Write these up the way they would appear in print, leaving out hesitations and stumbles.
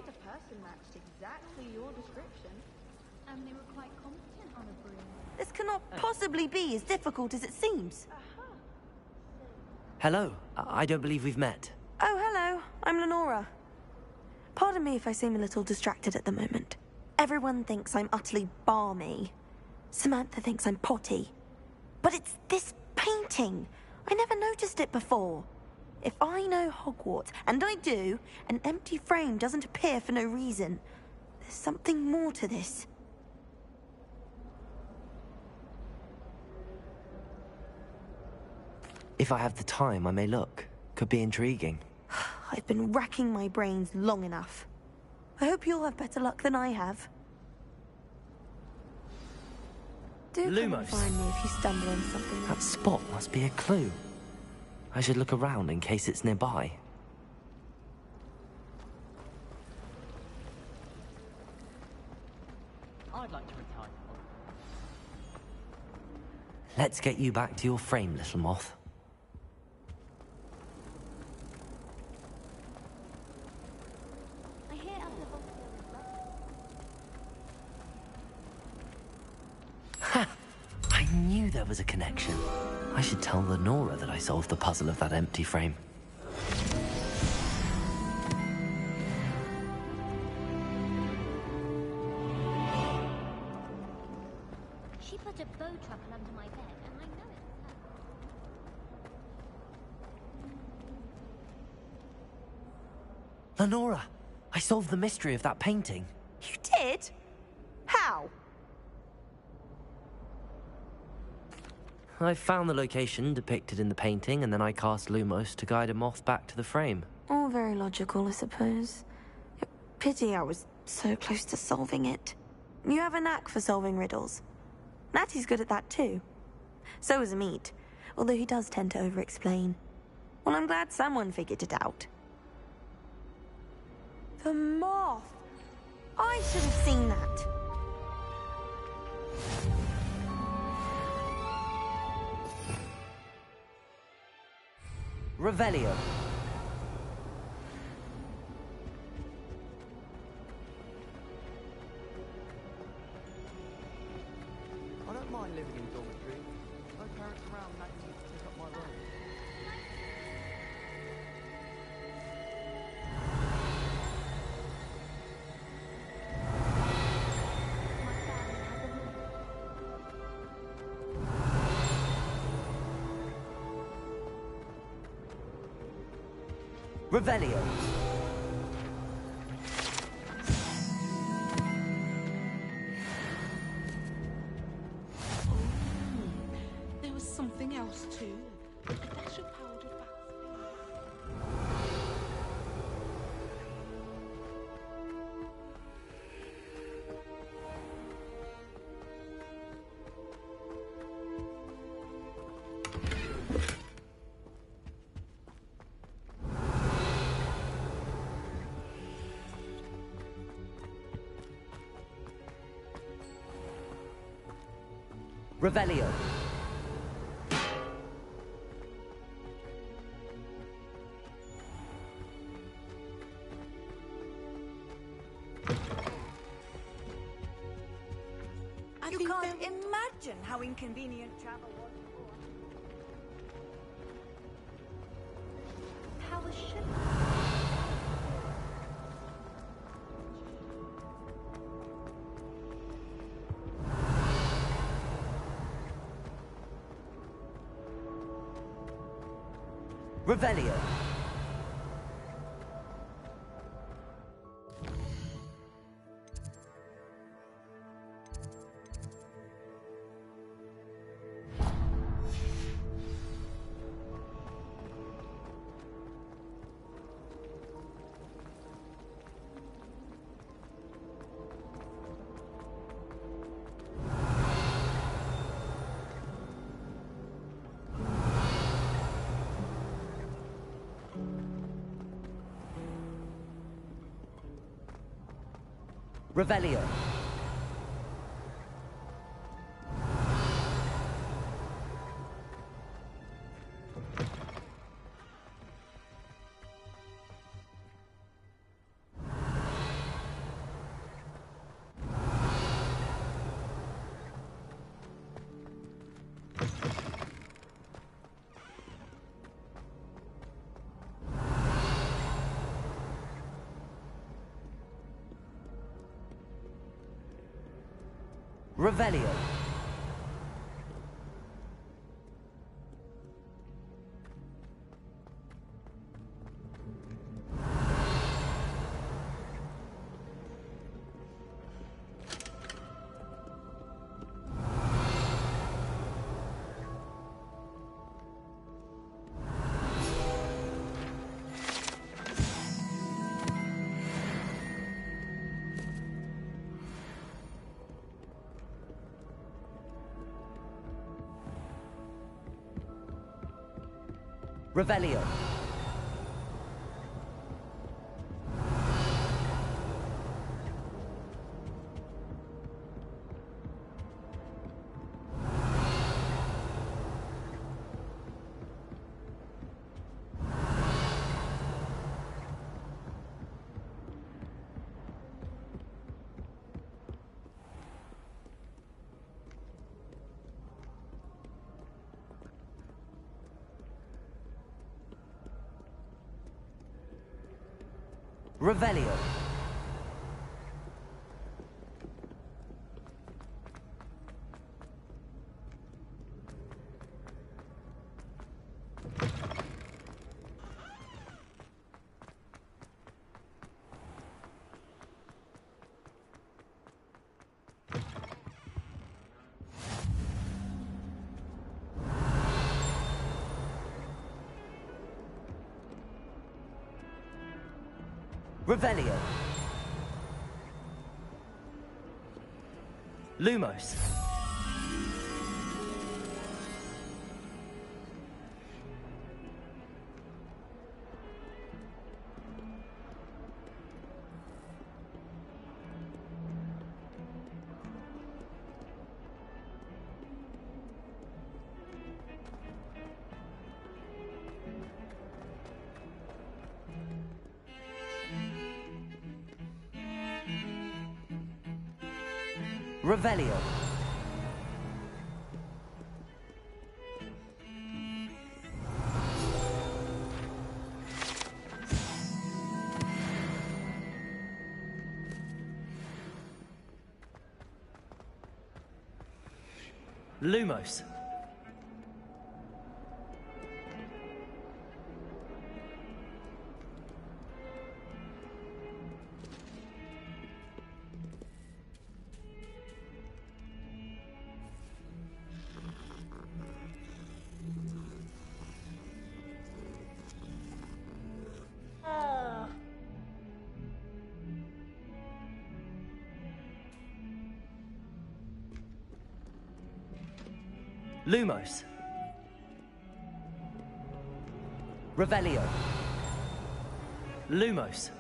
the person matched exactly your description. And they were quite competent on a broom. This cannot possibly be as difficult as it seems. Hello. I don't believe we've met. Oh, hello. I'm Lenora. Pardon me if I seem a little distracted at the moment. Everyone thinks I'm utterly balmy. Samantha thinks I'm potty. But it's this painting. I never noticed it before. If I know Hogwarts, and I do, an empty frame doesn't appear for no reason. There's something more to this. If I have the time, I may look. Could be intriguing. I've been racking my brains long enough. I hope you'll have better luck than I have. Do come and Lumos. find me if you stumble on something. That spot must be a clue. I should look around in case it's nearby. I'd like to retire. Let's get you back to your frame, little moth. I hear up the Ha! I knew there was a connection. I should tell Lenora that I solved the puzzle of that empty frame. She put a bow truckle under my bed, and I know it was her. Lenora! I solved the mystery of that painting. You did? How? I found the location depicted in the painting, and then I cast Lumos to guide a moth back to the frame. All very logical, I suppose. Pity I was so close to solving it. You have a knack for solving riddles. Natty's good at that too. So is Amit, although he does tend to over-explain. Well, I'm glad someone figured it out. The moth! I should have seen that. Revelio. I don't mind living in dormitory. No parents around nagging me to pick up my room. Revelio. There was something else too. A dash of powdered bath. Revelio. You can't imagine how inconvenient travel was before. How was she? Revelio. Revelio. Revelio. Revelio. Revelio. Revelio. Lumos. Revelio. Lumos. Lumos. Revelio. Lumos.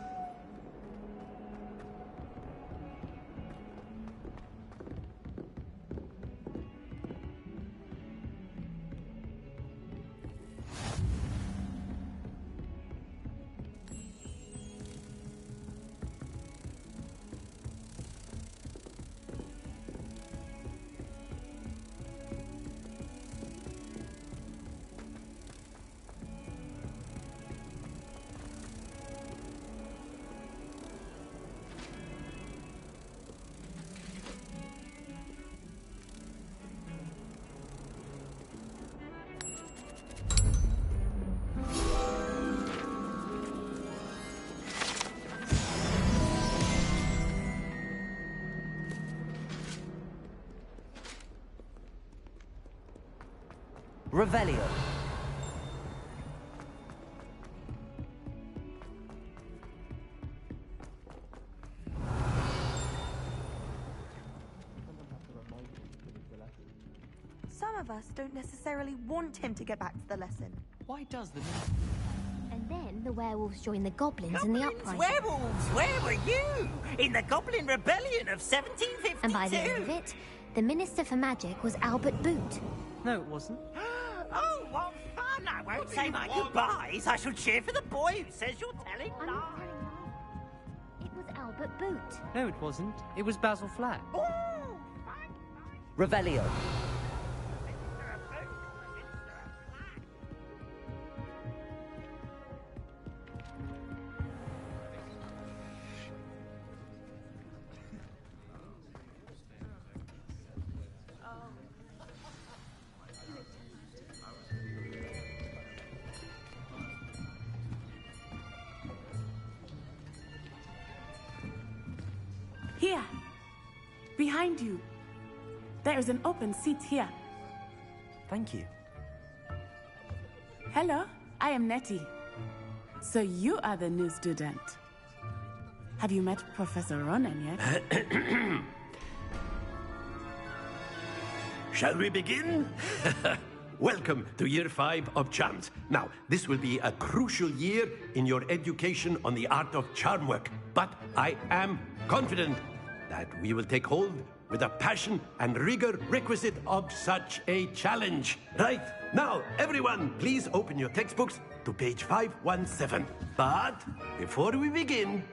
Revelio. Some of us don't necessarily want him to get back to the lesson. Why does the And then the werewolves joined the goblins in the Goblins, uprising. werewolves, where were you? In the Goblin Rebellion of 1752? And by the end of it, the Minister for Magic was Albert Boot. No, it wasn't. Oh, what fun! I won't say my goodbyes. I shall cheer for the boy who says you're telling I'm not lies. telling lies. It was Albert Boot. No, it wasn't. It was Basil Flack. Oh, Revelio. Here. Behind you. There is an open seat here. Thank you. Hello, I am Nettie. So you are the new student. Have you met Professor Ronan yet? Shall we begin? Welcome to Year 5 of Charms. Now, this will be a crucial year in your education on the art of charm work. But I am confident that we will take hold with the passion and rigor requisite of such a challenge. Right, now, everyone, please open your textbooks to page 517. But before we begin,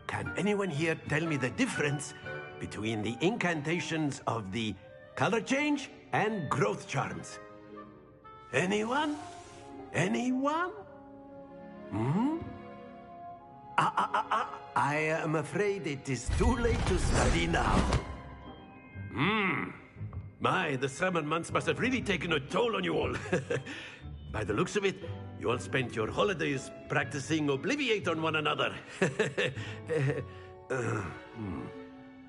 can anyone here tell me the difference between the incantations of the color change and growth charms? Anyone? Anyone? I am afraid it is too late to study now. My, the summer months must have really taken a toll on you all. By the looks of it, you all spent your holidays practicing Obliviate on one another.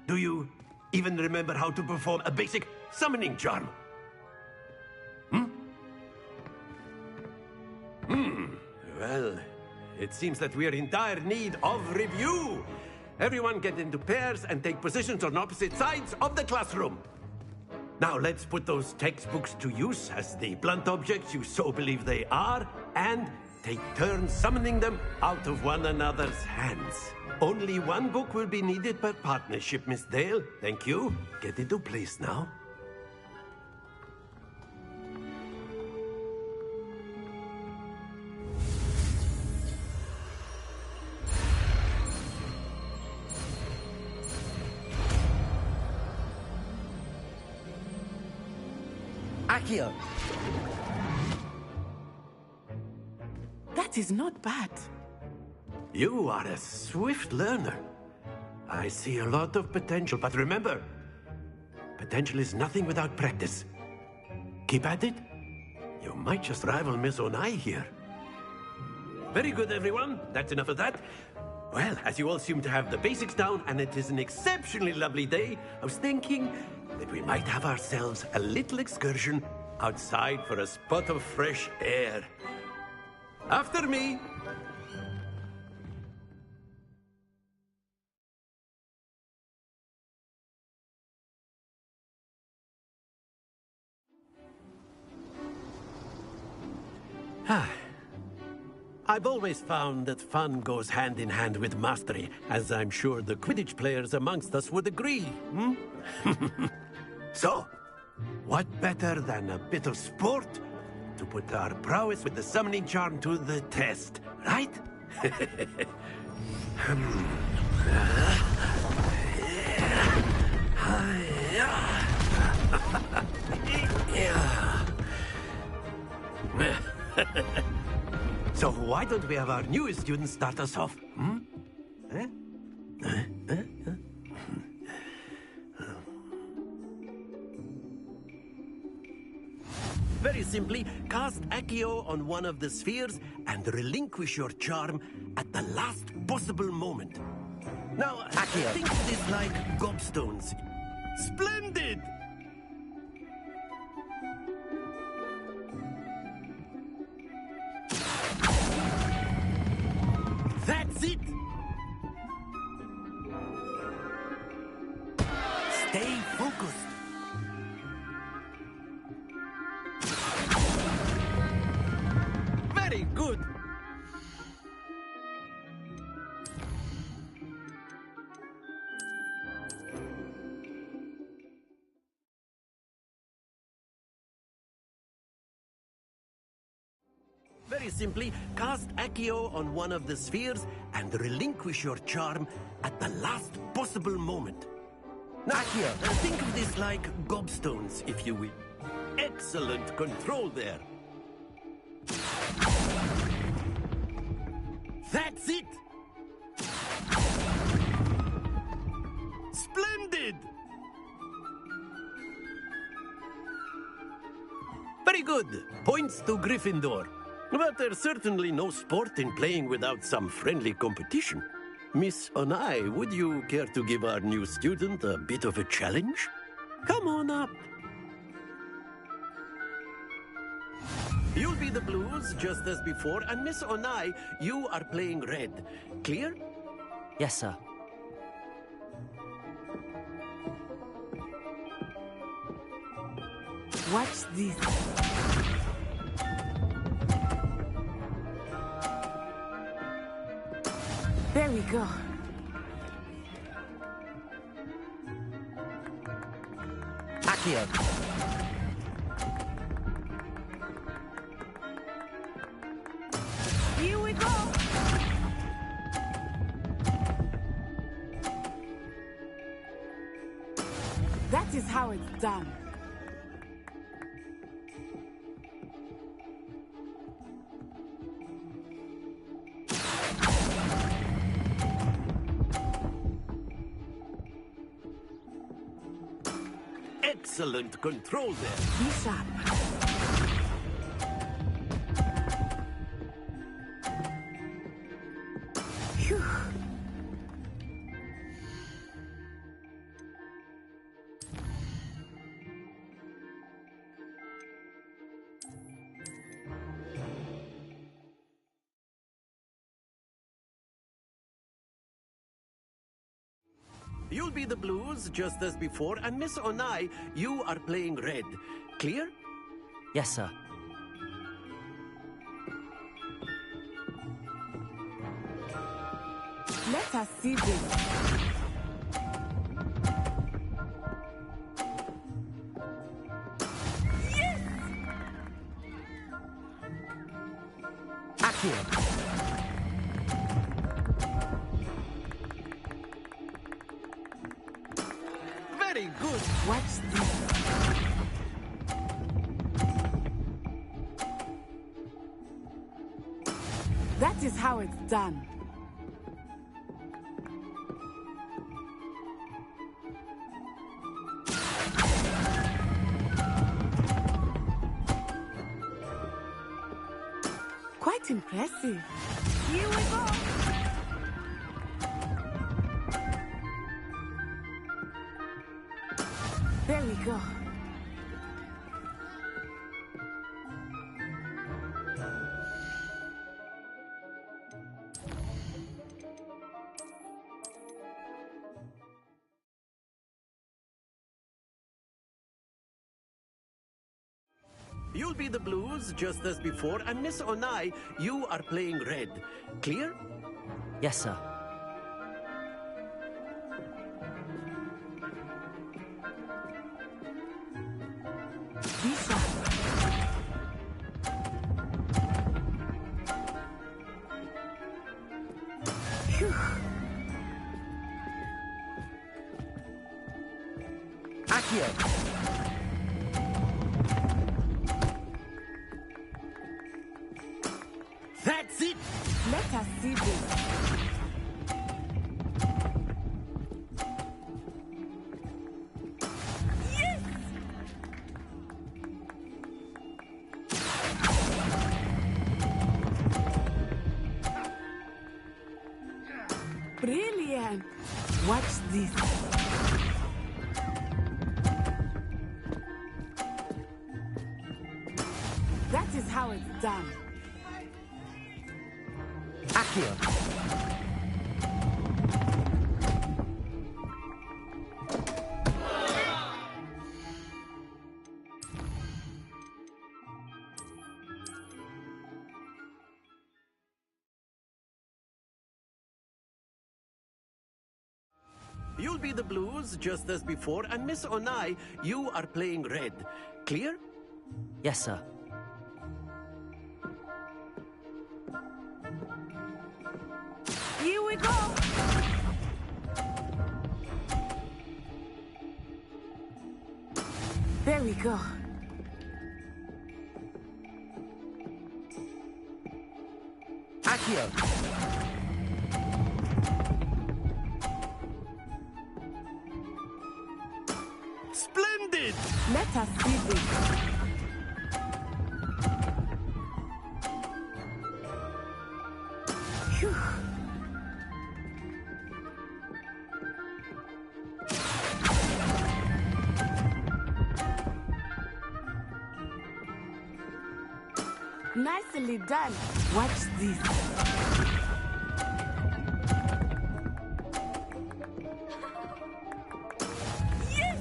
Do you even remember how to perform a basic summoning charm? Well, it seems that we are in dire need of review. Everyone get into pairs and take positions on opposite sides of the classroom. Now let's put those textbooks to use as the blunt objects you so believe they are, and take turns summoning them out of one another's hands. Only one book will be needed per partnership, Miss Dale. Thank you. Get into place now. Accio! That is not bad. You are a swift learner. I see a lot of potential, but remember, potential is nothing without practice. Keep at it. You might just rival Miss Onai here. Very good, everyone. That's enough of that. Well, as you all seem to have the basics down, and it is an exceptionally lovely day, I was thinking that we might have ourselves a little excursion outside for a spot of fresh air. After me. I've always found that fun goes hand in hand with mastery, as I'm sure the Quidditch players amongst us would agree. So, what better than a bit of sport to put our prowess with the summoning charm to the test, right? So why don't we have our newest student start us off? Very simply, cast Accio on one of the spheres and relinquish your charm at the last possible moment. Now, Accio. think of this like gobstones. Splendid! That's it! Stay focused. Very good. Very simply, cast Accio on one of the spheres and relinquish your charm at the last possible moment. Now, Accio. think of this like gobstones, if you will. Excellent control there. That's it! Splendid! Very good. Points to Gryffindor. But there's certainly no sport in playing without some friendly competition. Miss Onai, would you care to give our new student a bit of a challenge? Come on up. You'll be the blues, just as before, and Miss Onai, you are playing red. Clear? Yes, sir. Watch this. There we go. Accio. Here we go. That is how it's done. Excellent control there. Be sharp. Phew. You'll be the blues, just as before, and Miss Onai, you are playing red. Clear? Yes, sir. Let us see this. Yes! Accio. Very good. Watch this. That is how it's done. Quite impressive. Here we go. There we go. You'll be the blues, just as before, and Miss Onai, you are playing red. Clear? Yes, sir. Be sharp. Phew. Accio. That's it! Let us see this. Yes! Brilliant! Watch this. That is how it's done. Accio. You'll be the blues, just as before, and Miss Onai, you are playing red. Clear? Yes, sir. Here we go. There we go. Accio. Splendid! Let us see this. Phew. Nicely done. Watch this. Yes!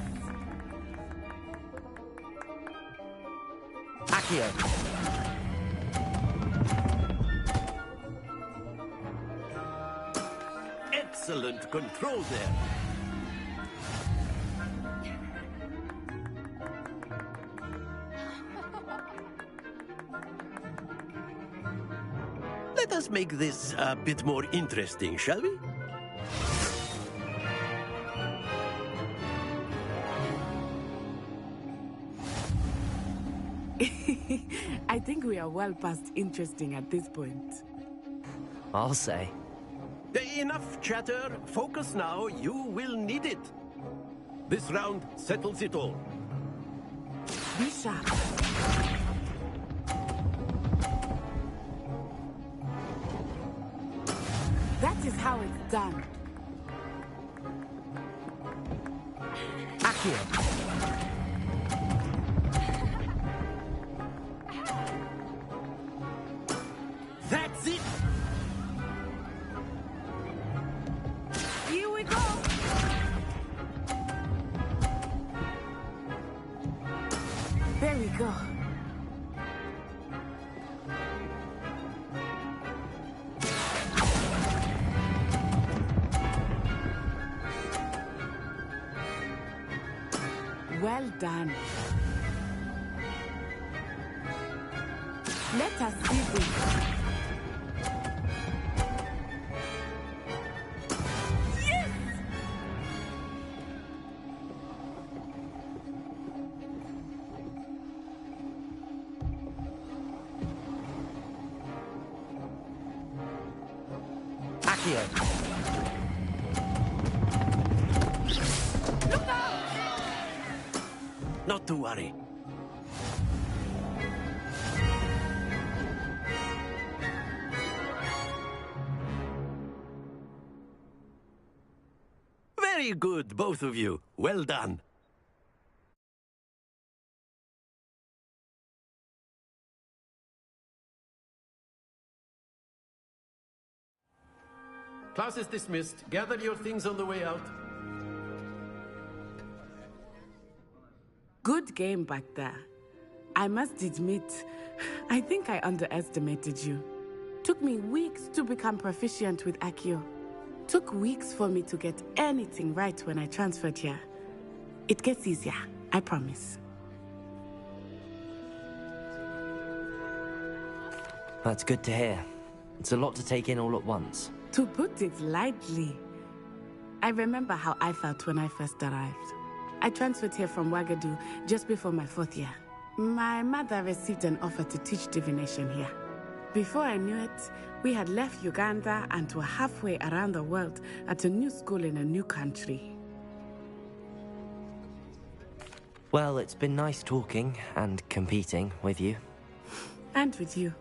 Accio. Excellent control there. Let us make this a bit more interesting, shall we? I think we are well past interesting at this point. I'll say. Enough chatter. Focus now. You will need it. This round settles it all. Be sharp. That is how it's done. Accio. That's it. Here we go. There we go. Well done. Let us see this. Yes! Accio. Look out! Not to worry. Very good, both of you. Well done. Class is dismissed. Gather your things on the way out. Good game back there. I must admit, I think I underestimated you. Took me weeks to become proficient with Accio. Took weeks for me to get anything right when I transferred here. It gets easier, I promise. That's good to hear. It's a lot to take in all at once. To put it lightly, I remember how I felt when I first arrived. I transferred here from Wagadu just before my 4th year. My mother received an offer to teach divination here. Before I knew it, we had left Uganda and were halfway around the world at a new school in a new country. Well, it's been nice talking and competing with you. And with you.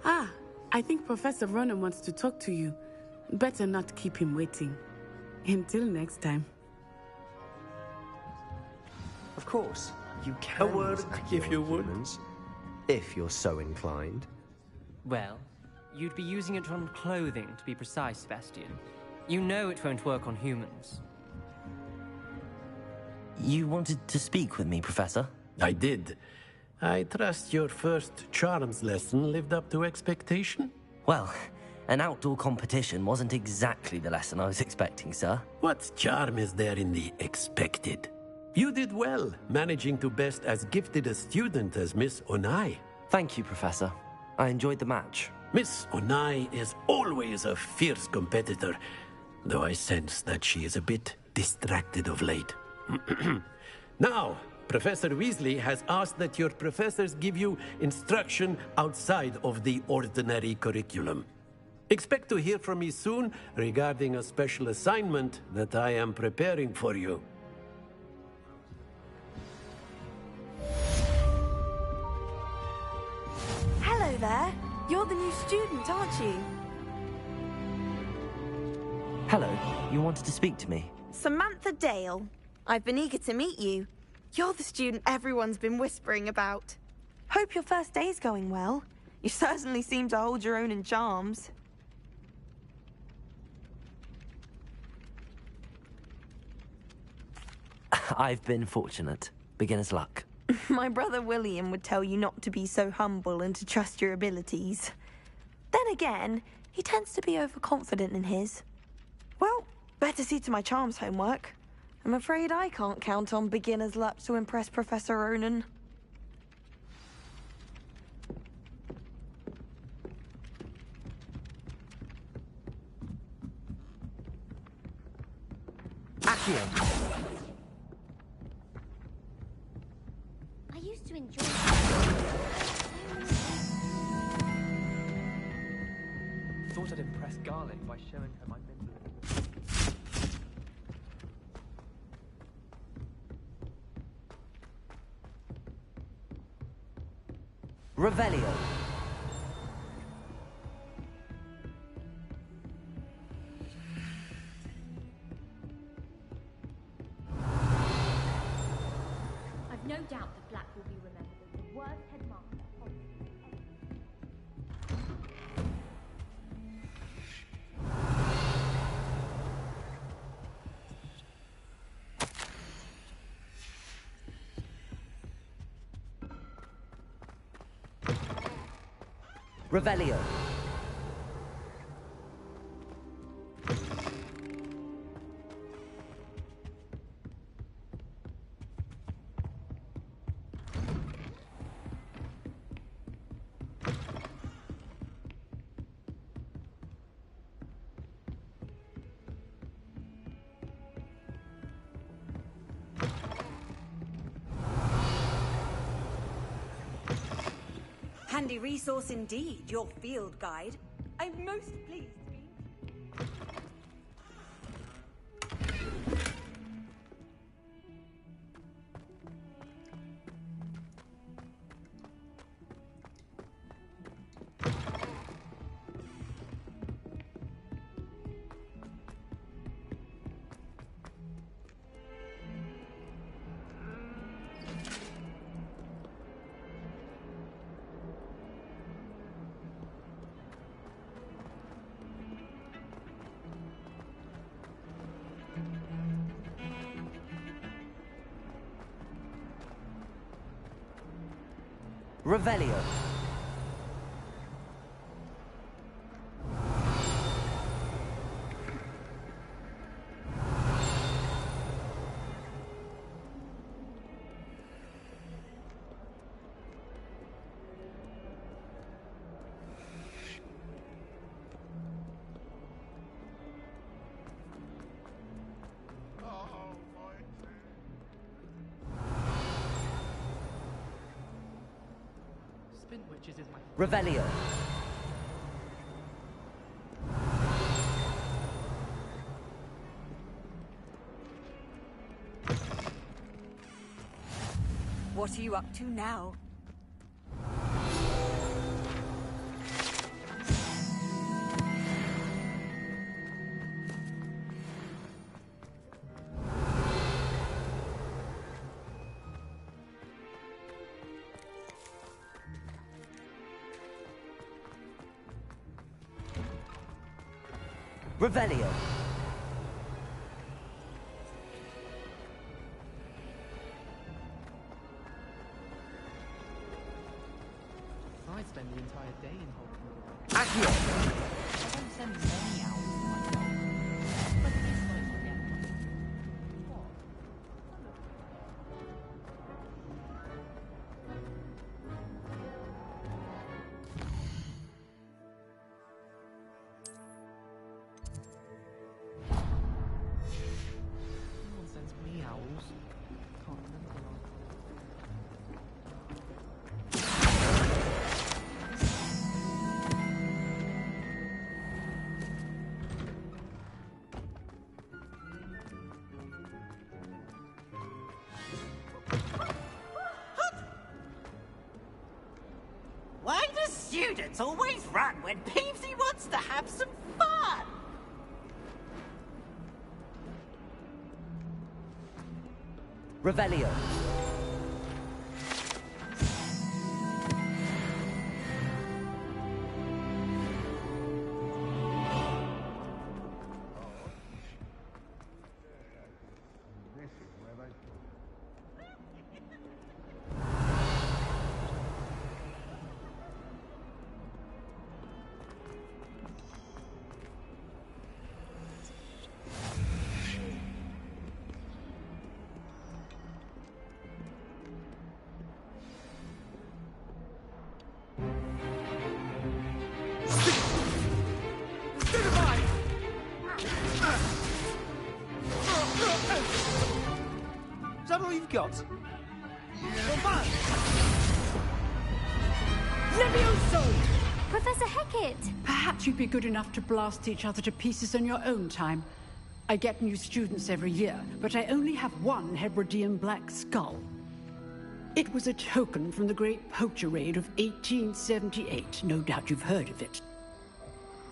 Ah, I think Professor Ronan wants to talk to you. Better not keep him waiting. Until next time. Of course, you can A word, use Accio if you on would. humans, if you're so inclined. Well, you'd be using it on clothing, to be precise, Sebastian. You know it won't work on humans. You wanted to speak with me, Professor? I did. I trust your first charms lesson lived up to expectation? Well, an outdoor competition wasn't exactly the lesson I was expecting, sir. What charm is there in the expected? You did well, managing to best as gifted a student as Miss Onai. Thank you, Professor. I enjoyed the match. Miss Onai is always a fierce competitor, though I sense that she is a bit distracted of late. Now, Professor Weasley has asked that your professors give you instruction outside of the ordinary curriculum. Expect to hear from me soon regarding a special assignment that I am preparing for you. Hello there. You're the new student, aren't you? Hello, you wanted to speak to me? Samantha Dale. I've been eager to meet you. You're the student everyone's been whispering about. Hope your first day's going well. You certainly seem to hold your own in charms. I've been fortunate. Beginner's luck. My brother William would tell you not to be so humble and to trust your abilities. Then again, he tends to be overconfident in his. Well, better see to my charms homework. I'm afraid I can't count on beginner's luck to impress Professor Ronan. Accio! I used to enjoy Thought I'd impress Garlic by showing her my mental. Revelio. I've no doubt that Black will be remembered as the worst headmaster possible. Revelio. Handy resource indeed, your field guide. I'm most pleased to be... Revelio. Spin Witches is my Revelio. What are you up to now? Revelio. I'd spend the entire day in Hogwarts. Accio. I won't send many owls myself. But this guy's will get one. What? No one sends me owls. Can't remember the last Why do students always run when Peevesy wants to have some fun? Revelio. you've got? Levioso! Professor Hecat! Perhaps you'd be good enough to blast each other to pieces on your own time. I get new students every year, but I only have one Hebridean black skull. It was a token from the Great Poacher Raid of 1878. No doubt you've heard of it.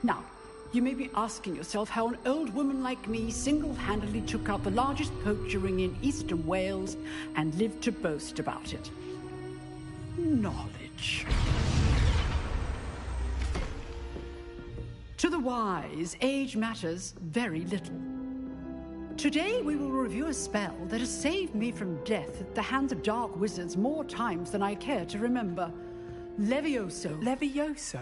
Now, you may be asking yourself how an old woman like me single-handedly took out the largest poacher ring in eastern Wales and lived to boast about it. Knowledge. To the wise, age matters very little. Today we will review a spell that has saved me from death at the hands of dark wizards more times than I care to remember. Levioso. Levioso?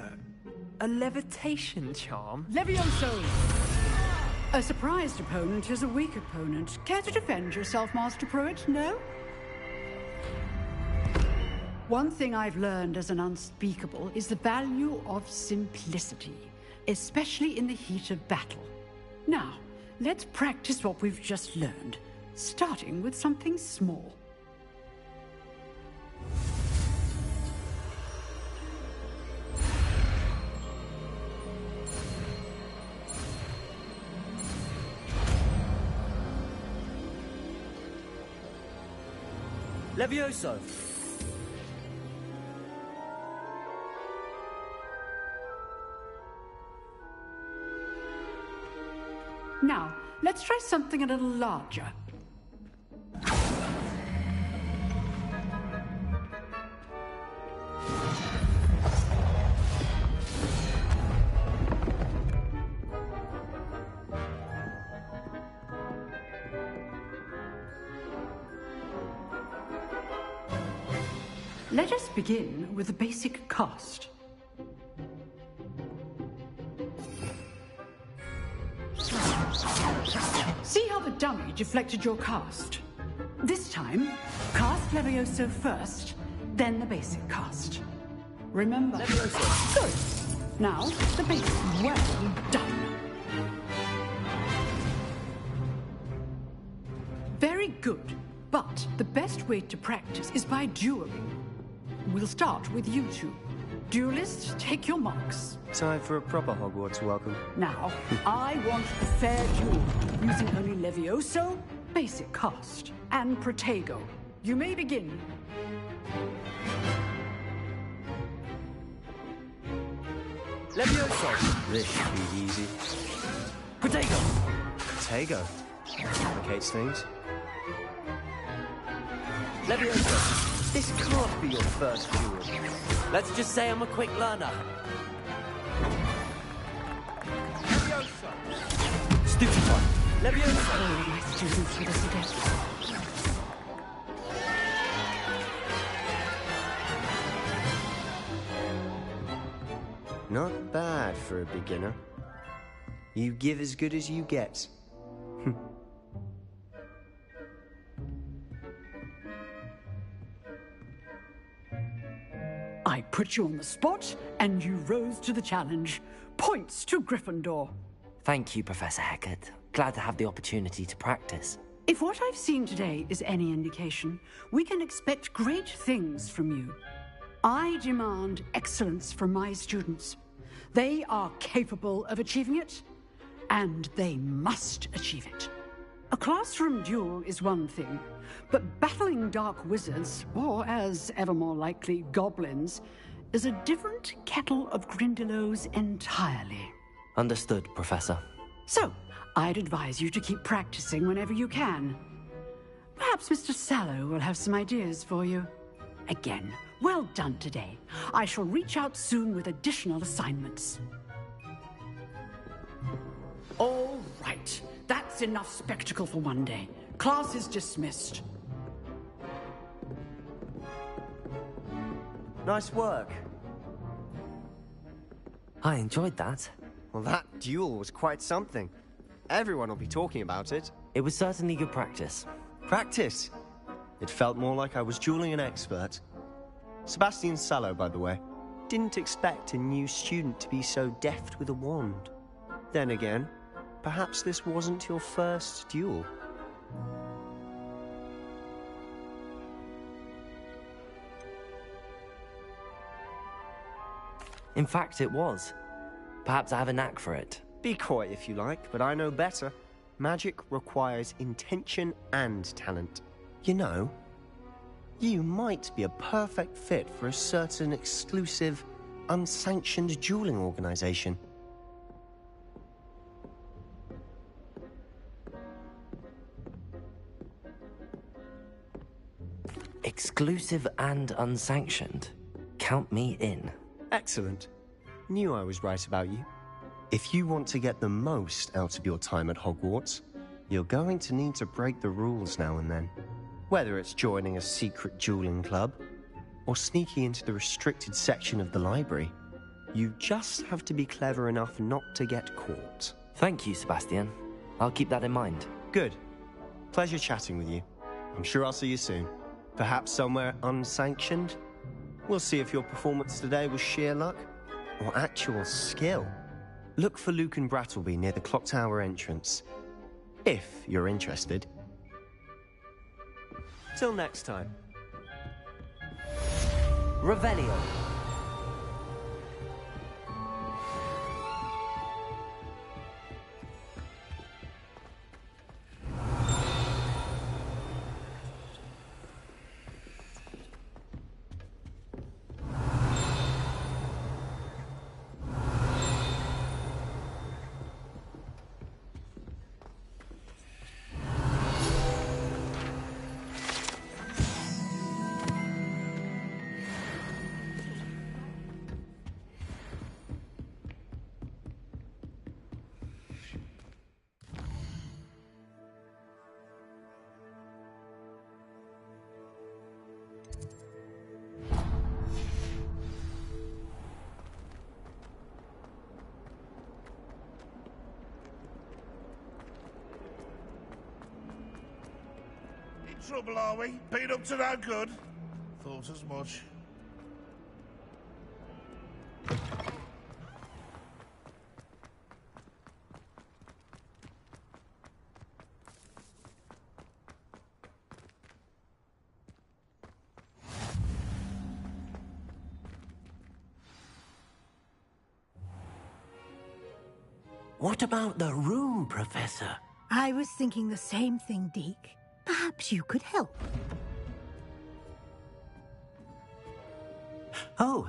A levitation charm? Levioso! A surprised opponent is a weak opponent. Care to defend yourself, Master Pruitt? No? One thing I've learned as an unspeakable is the value of simplicity, especially in the heat of battle. Now, let's practice what we've just learned, starting with something small. Levioso! Now, let's try something a little larger. Let us begin with the basic cast. See how the dummy deflected your cast? This time, cast Levioso first, then the basic cast. Remember... Levioso. Good. Now, the basic. Well done. Very good. But the best way to practice is by dueling. We'll start with you two. Duelists, take your marks. Time for a proper Hogwarts welcome. Now, I want a fair duel, using only Levioso, basic cast, and Protego. You may begin. Levioso! This should be easy. Protego! Protego. Complicates things. Levioso! This can't be your first duel. Let's just say I'm a quick learner. Levioso! Stupefy! Levioso! Oh, my students with us today. Not bad for a beginner. You give as good as you get. I put you on the spot, and you rose to the challenge. Points to Gryffindor. Thank you, Professor Hecat. Glad to have the opportunity to practice. If what I've seen today is any indication, we can expect great things from you. I demand excellence from my students. They are capable of achieving it, and they must achieve it. A classroom duel is one thing, but battling dark wizards, or as ever more likely, goblins, is a different kettle of Grindylows entirely. Understood, Professor. So, I'd advise you to keep practicing whenever you can. Perhaps Mr. Sallow will have some ideas for you. Again, well done today. I shall reach out soon with additional assignments. All right. That's enough spectacle for one day. Class is dismissed. Nice work. I enjoyed that. Well, that duel was quite something. Everyone will be talking about it. It was certainly good practice. Practice? It felt more like I was dueling an expert. Sebastian Sallow, by the way. Didn't expect a new student to be so deft with a wand. Then again, perhaps this wasn't your first duel. In fact, it was. Perhaps I have a knack for it. Be coy if you like, but I know better. Magic requires intention and talent. You know, you might be a perfect fit for a certain exclusive, unsanctioned dueling organization. Exclusive and unsanctioned. Count me in. Excellent. Knew I was right about you. If you want to get the most out of your time at Hogwarts, you're going to need to break the rules now and then. Whether it's joining a secret dueling club, or sneaking into the restricted section of the library, you just have to be clever enough not to get caught. Thank you, Sebastian. I'll keep that in mind. Good. Pleasure chatting with you. I'm sure I'll see you soon. Perhaps somewhere unsanctioned? We'll see if your performance today was sheer luck or actual skill. Look for Luke and Brattleby near the clock tower entrance, if you're interested. Till next time. Revelio. Trouble, are we? Been up to no good? Thought as much. What about the room, Professor? I was thinking the same thing, Deke. Perhaps you could help. Oh,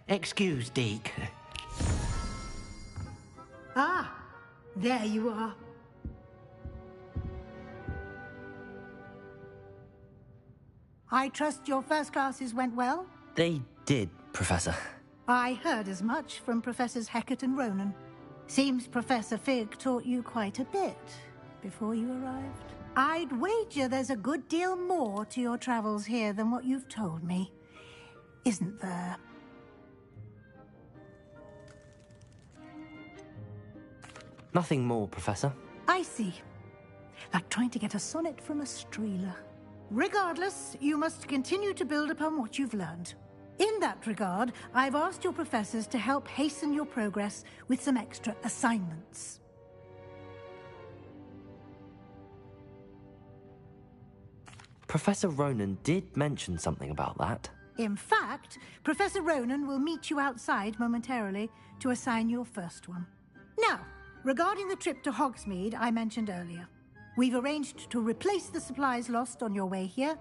excuse, Deke. Ah, there you are. I trust your first classes went well? They did, Professor. I heard as much from Professors Hecat and Ronan. Seems Professor Fig taught you quite a bit before you arrived. I'd wager there's a good deal more to your travels here than what you've told me. Isn't there? Nothing more, Professor. I see. Like trying to get a sonnet from a streeler. Regardless, you must continue to build upon what you've learned. In that regard, I've asked your professors to help hasten your progress with some extra assignments. Professor Ronan did mention something about that. In fact, Professor Ronan will meet you outside momentarily to assign your first one. Now, regarding the trip to Hogsmeade I mentioned earlier, we've arranged to replace the supplies lost on your way here,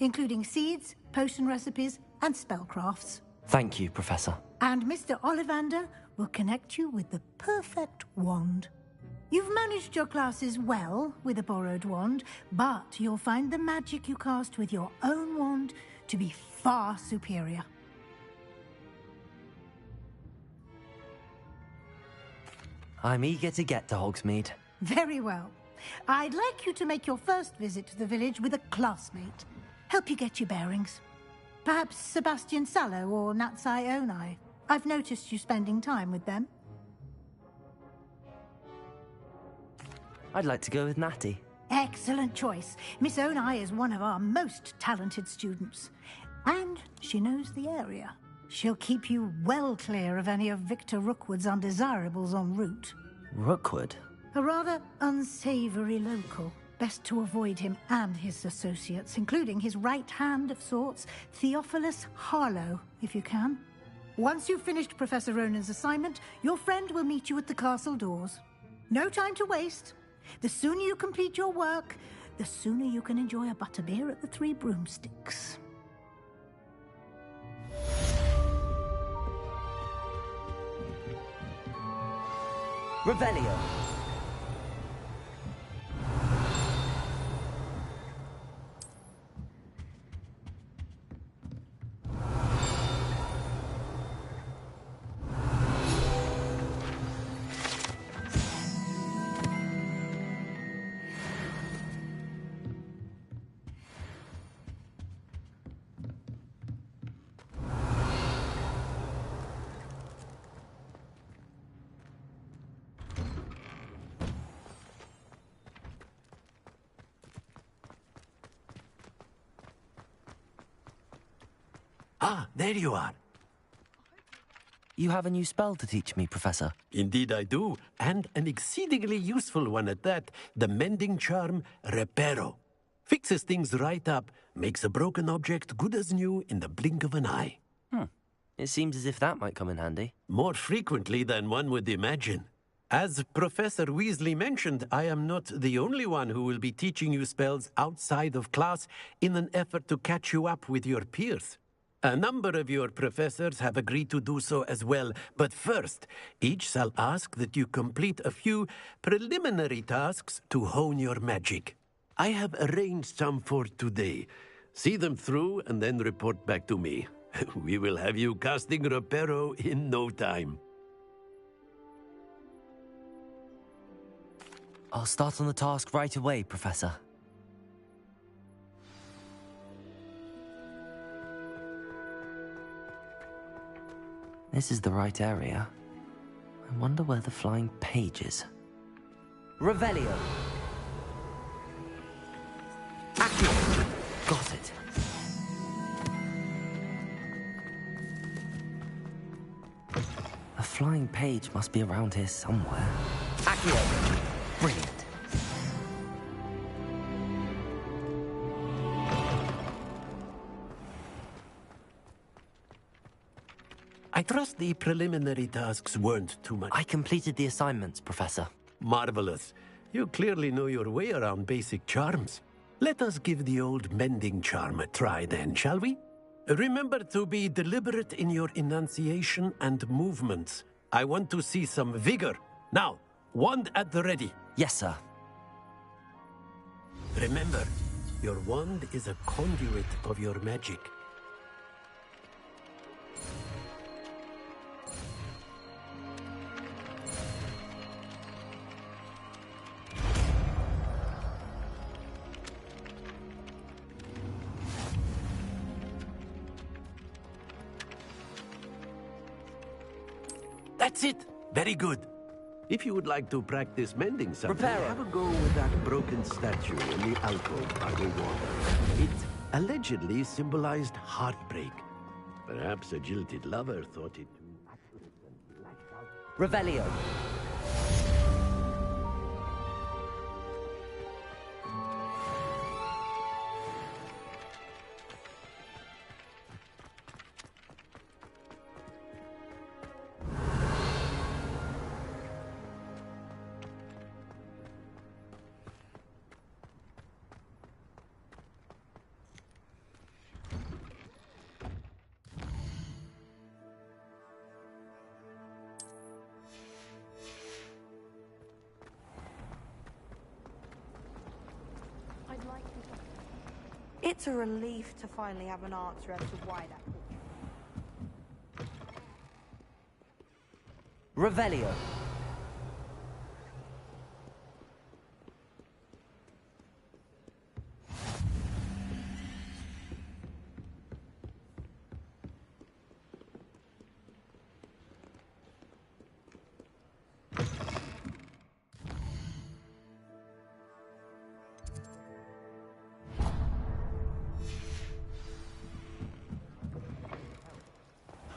including seeds, potion recipes, and spellcrafts. Thank you, Professor. And Mr. Ollivander will connect you with the perfect wand. You've managed your classes well with a borrowed wand, but you'll find the magic you cast with your own wand to be far superior. I'm eager to get to Hogsmeade. Very well. I'd like you to make your first visit to the village with a classmate. Help you get your bearings. Perhaps Sebastian Sallow or Natsai Onai. I've noticed you spending time with them. I'd like to go with Natty. Excellent choice. Miss Onai is one of our most talented students. And she knows the area. She'll keep you well clear of any of Victor Rookwood's undesirables en route. Rookwood? A rather unsavory local. Best to avoid him and his associates, including his right hand of sorts, Theophilus Harlow, if you can. Once you've finished Professor Ronan's assignment, your friend will meet you at the castle doors. No time to waste. The sooner you complete your work, the sooner you can enjoy a butterbeer at the Three Broomsticks. Revelio. Ah, there you are. You have a new spell to teach me, Professor. Indeed I do, and an exceedingly useful one at that. The mending charm, Reparo. Fixes things right up, makes a broken object good as new in the blink of an eye. It seems as if that might come in handy. More frequently than one would imagine. As Professor Weasley mentioned, I am not the only one who will be teaching you spells outside of class in an effort to catch you up with your peers. A number of your professors have agreed to do so as well, but first, each shall ask that you complete a few preliminary tasks to hone your magic. I have arranged some for today. See them through and then report back to me. We will have you casting Reparo in no time. I'll start on the task right away, Professor. This is the right area. I wonder where the flying page is. Revelio. Accio. Got it. A flying page must be around here somewhere. Accio. Brilliant. I trust the preliminary tasks weren't too much. I completed the assignments, Professor. Marvelous. You clearly know your way around basic charms. Let us give the old mending charm a try then, shall we? Remember to be deliberate in your enunciation and movements. I want to see some vigor. Now, wand at the ready. Yes, sir. Remember, your wand is a conduit of your magic. That's it. Very good. If you would like to practice mending something, have a go with that broken statue in the alcove by the water. It allegedly symbolized heartbreak. Perhaps a jilted lover thought it too... Revelio. It's a relief to finally have an answer as to why that portrait. Revelio.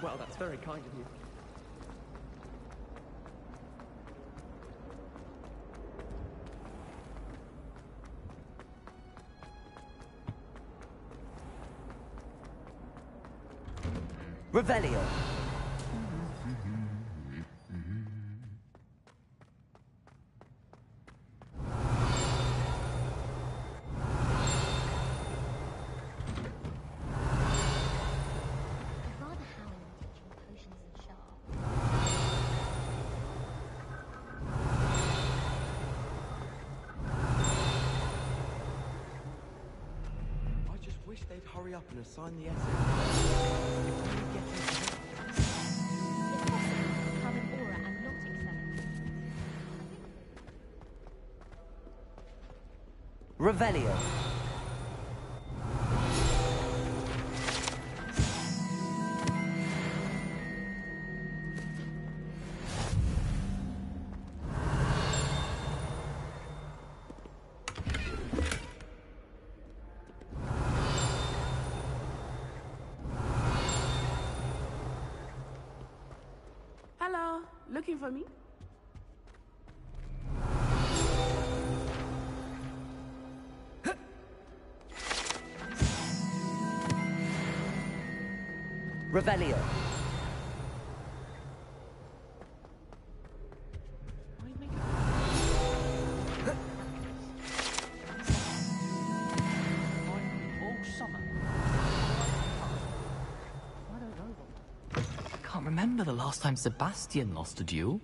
Well, that's very kind of you. Revelio. they'd hurry up and assign the essay. If we get into Have an aura and not excel. Revelio. Hello, looking for me? Revelio. All summer. I don't know what. I can't remember the last time Sebastian lost a duel.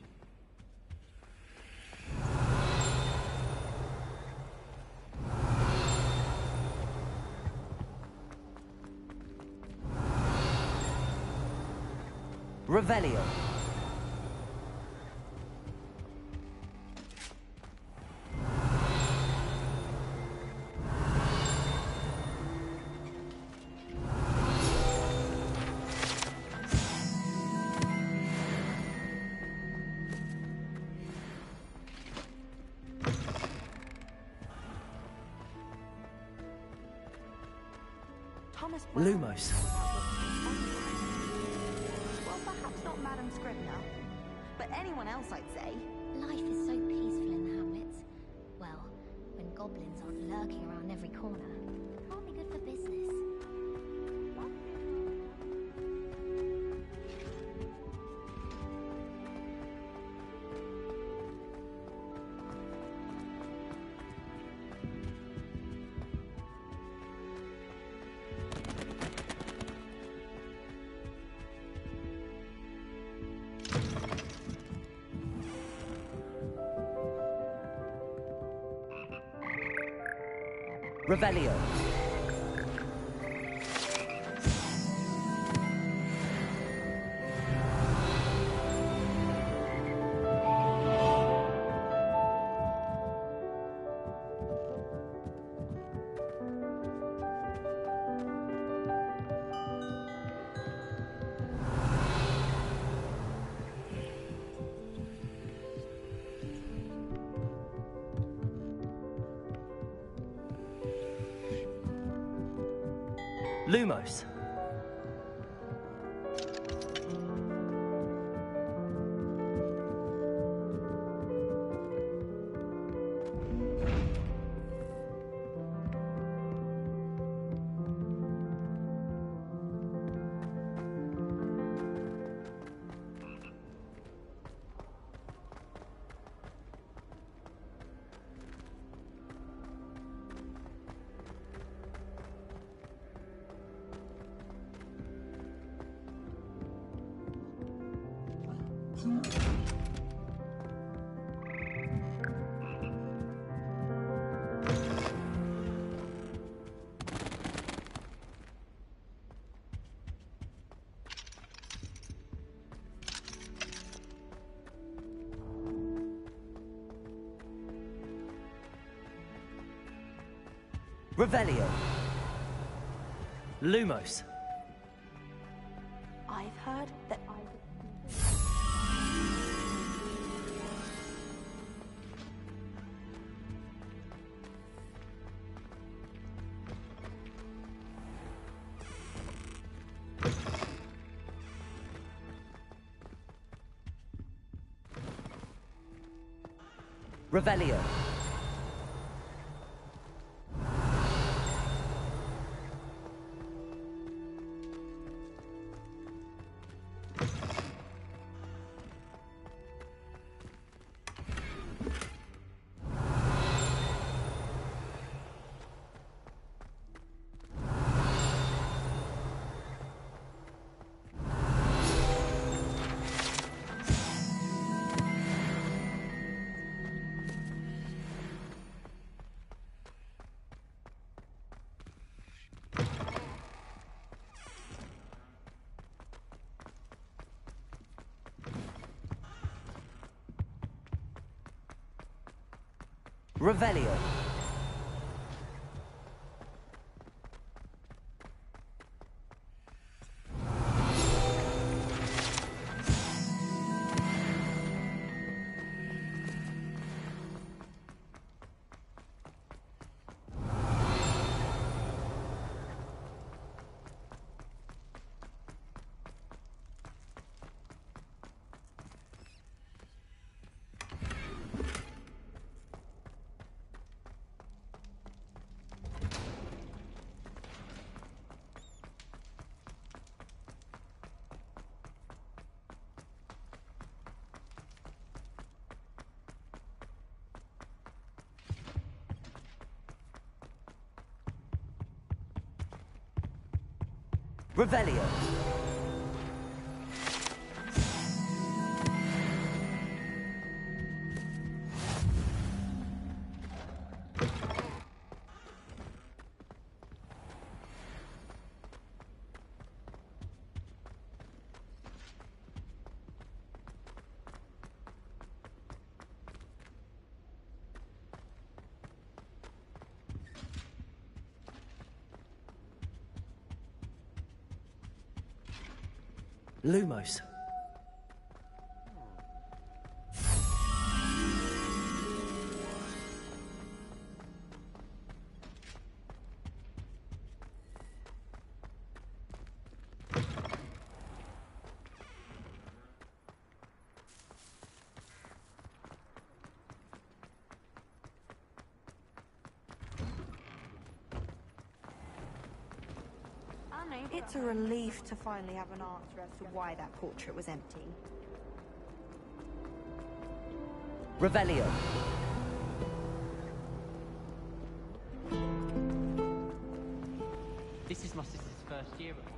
Revelio. Thomas Lumos. Well, perhaps not Madam Scribner, but anyone else, I'd say. Life is so peaceful in the hamlets. Well, when goblins aren't lurking around every corner. Can't be good for business. Revelio. Lumos. Revelio. Lumos. I've heard that I would... Revelio. Revelio. Revelio. Lumos. It's a relief to finally have an answer as to why that portrait was empty. Revelio. This is my sister's first year at Hogwarts.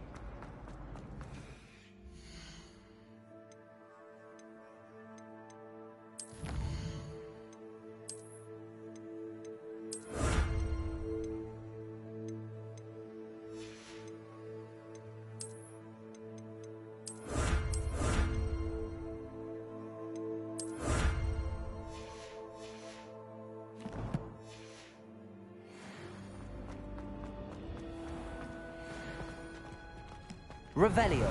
Revelio.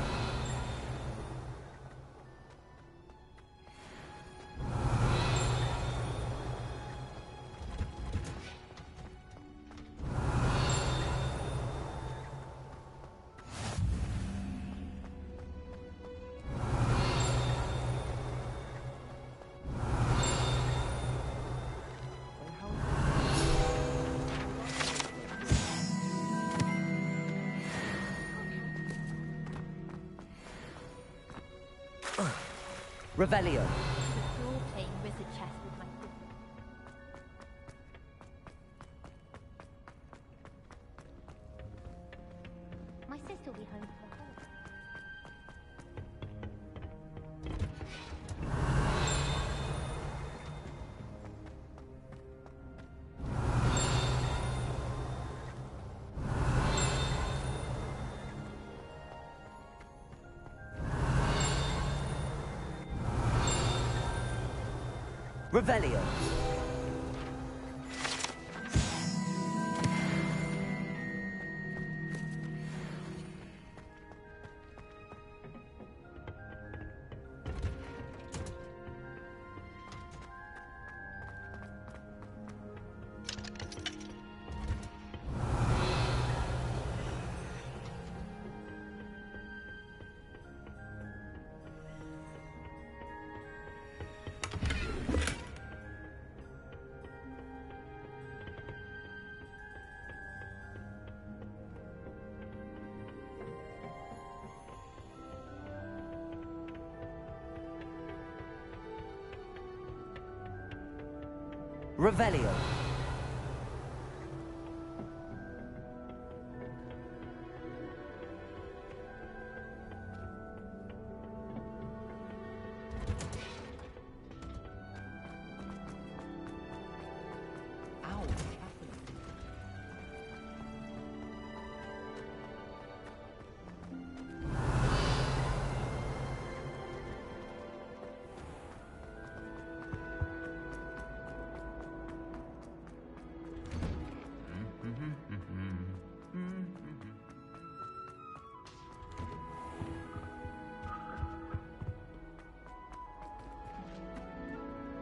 Revelio. You're playing wizard chess with my sister. My sister will be home for the holidays. Revelio. Revelio.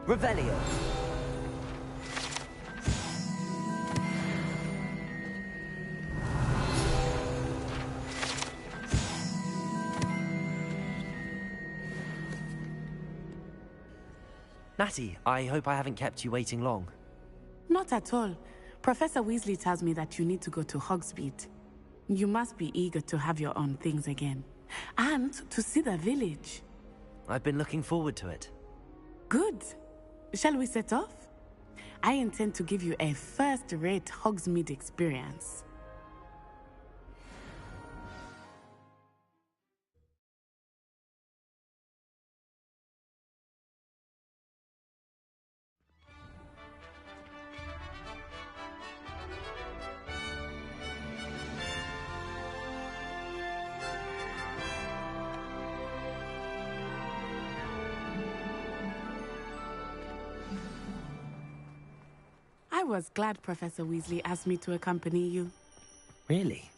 Revelio. Natty, I hope I haven't kept you waiting long. Not at all. Professor Weasley tells me that you need to go to Hogsmeade. You must be eager to have your own things again. And to see the village. I've been looking forward to it. Good. Shall we set off? I intend to give you a first-rate Hogsmeade experience. I was glad Professor Weasley asked me to accompany you. Really?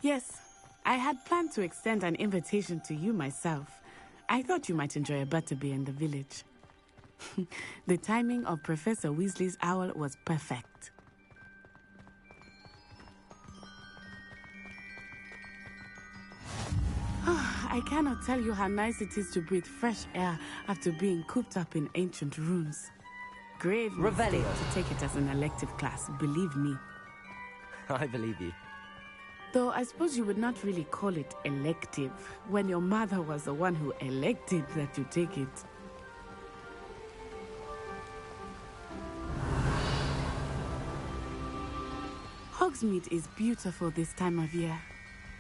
Yes, I had planned to extend an invitation to you myself. I thought you might enjoy a butterbeer in the village. The timing of Professor Weasley's owl was perfect. I cannot tell you how nice it is to breathe fresh air after being cooped up in ancient rooms. Grave mistake to take it as an elective class, believe me. I believe you. Though I suppose you would not really call it elective when your mother was the one who elected that you take it. Hogsmeade is beautiful this time of year.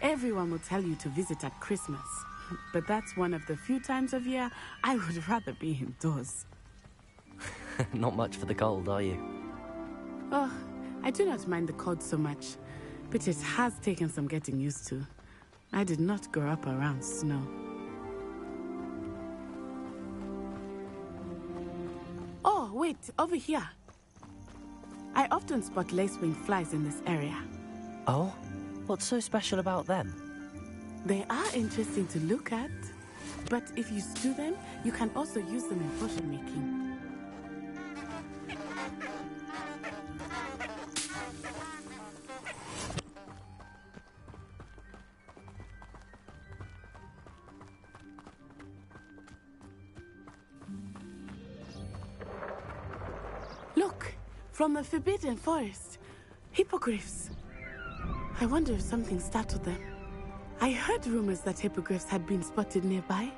Everyone will tell you to visit at Christmas, but that's one of the few times of year I would rather be indoors. Not much for the cold, are you? Oh, I do not mind the cold so much, but it has taken some getting used to. I did not grow up around snow. Oh, wait, over here. I often spot lacewing flies in this area. Oh? What's so special about them? They are interesting to look at, but if you stew them, you can also use them in potion making. Look, from the Forbidden Forest, hippogriffs. I wonder if something startled them. I heard rumors that hippogriffs had been spotted nearby.